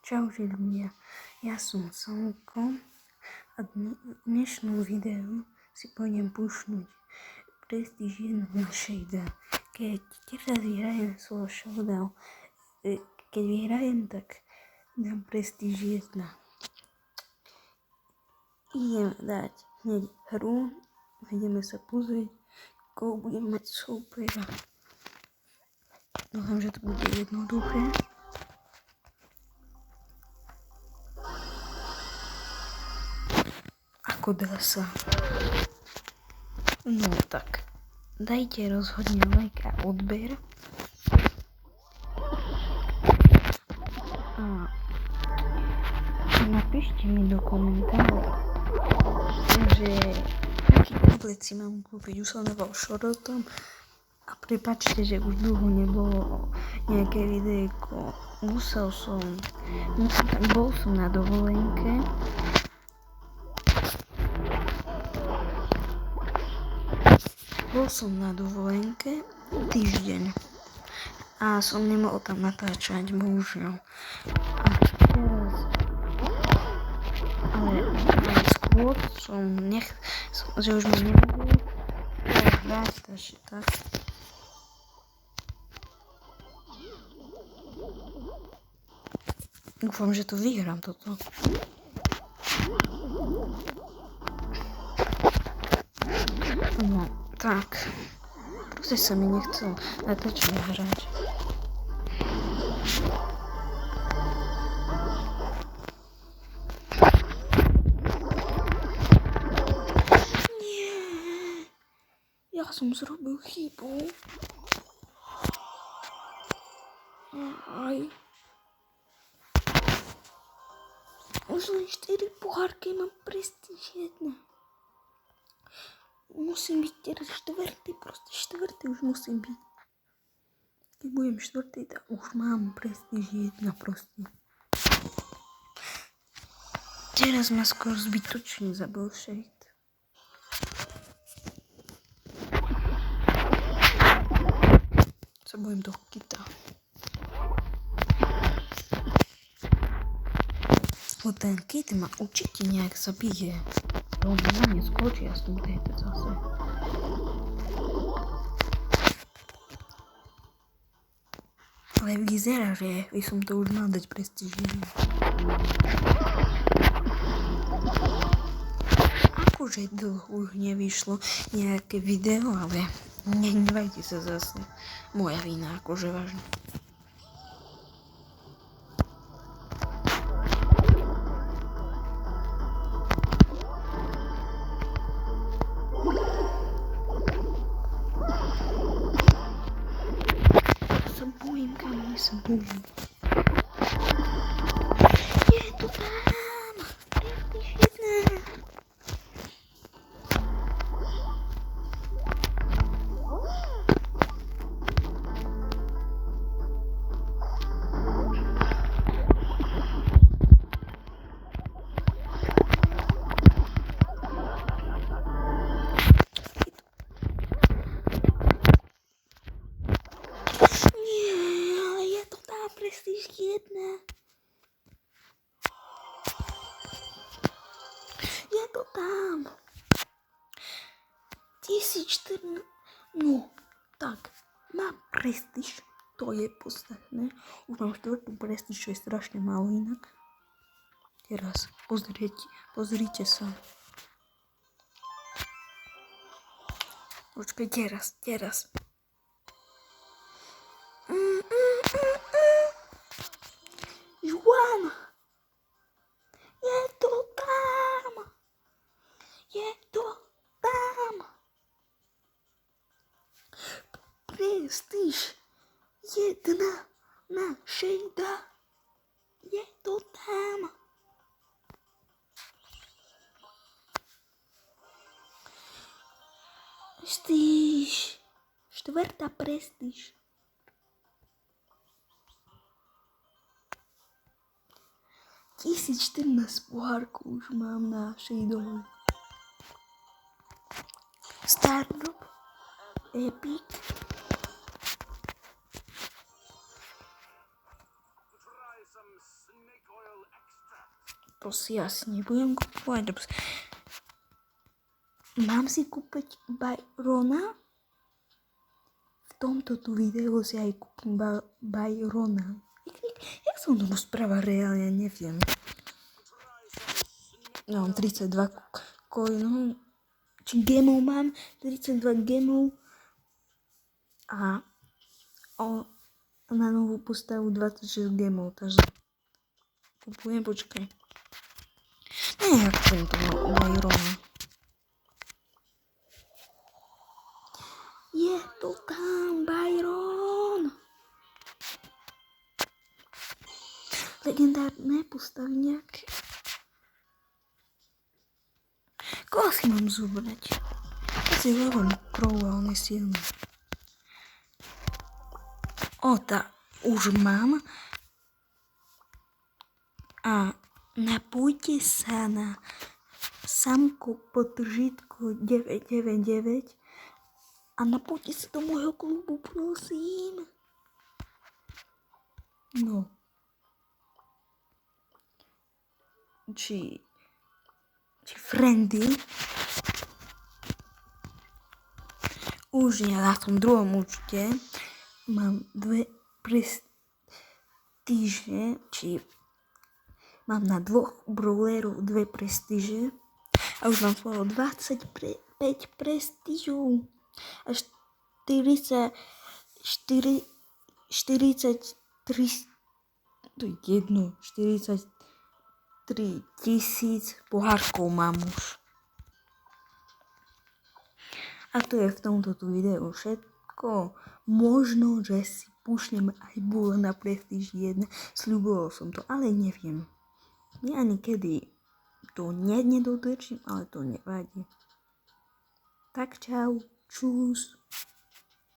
Čaute ľudia, ja som Slnko a dnešnú videu si pôjdem pušnúť Prestige 1 na Shade. Keď teraz vyhrajem svoj showdown, keď vyhrajem, tak dám Prestige 1. Idem dať hneď hru, ideme sa pozrieť, koho budem mať supera. Dúfam, že to bude jednoduché. Ako dá sa. No tak, dajte rozhodne like a odber. A napíšte mi do komentárov, že aký tablet si mám kúpiť. Už som dával šorotom a prepáčte, že už dlho nebolo nejaké videjko. Bol som na dovolenke. Bol som na dovolenke týždeň a som nemohol tam natáčať, bohužiaľ. A teraz, ale skôr som že už ma nemohol hrať, takže tak. Dúfam, že to vyhrám toto. No. Tak, proste sa mi nechcel natáčať hrať. Nie, ja som zrobil chybu. Aj. Už len 4 pohárky mám Prestige 1. Musím byť teraz štvrtý, proste štvrtý už musím byť. Keď budem štvrtý, tak už mám Prestige 1 proste. Teraz ma skoro zbytočne zabil Shade. Sa bojím toho kita. Ten kit ma určite nejak zabije. On na mňa skočí a som tejto zase. Ale vyzerá, že by som to už mal dať Prestige 1. Akože dlho už nevyšlo nejaké video, ale nehnevajte sa zase. Moja vina, akože vážne. Je to tam! Prestige 1! Prestige 1. Je to tam. 1014. No, tak. Mám Prestige. To je podstatné. Už mám 4. Prestige, čo je strašne málo inak. Teraz pozrite sa. Počkaj, teraz. Juan! Je to tam! Prestige 1 na Shade. Je to tam! Prestige. 4. Prestige. Tisíc 14 pohárkov už mám na Shadeovi. Stardrop, Epic. To si asi nebudem kupovať. Mám si kúpiť Byrona? V tomto tu videu si aj kúpim Byrona. Jak som to rozpráva reálne, neviem. Ja mám 32 coinov. Či gemov mám? 32 gemov. A na novú postavu 26 gemov, takže kupujem, počkaj. Ja chcem to Byrona. Je to tam, Byron! Legendárne postavy nejaké. Koho si mám zobrať? Asi Leon Crow, on je silný. Už mám. A napojte sa na Samko Potržitko 999 a napojte sa do môjho klubu, prosím. No. Či friendy. Už ja na tom druhom účte mám 2 prestíže, či mám na 2 brawlerov 2 prestíže a už mám svojho 25 prestížov a 43 to je jedno, 43 000 pohárkov mám už. A to je v tomto videu všetko. Možno, že si pušnem aj Bull na Prestige 1. Sľuboval som to, ale neviem. Ja niekedy to nedodržím, ale to nevadí. Tak čau, čus.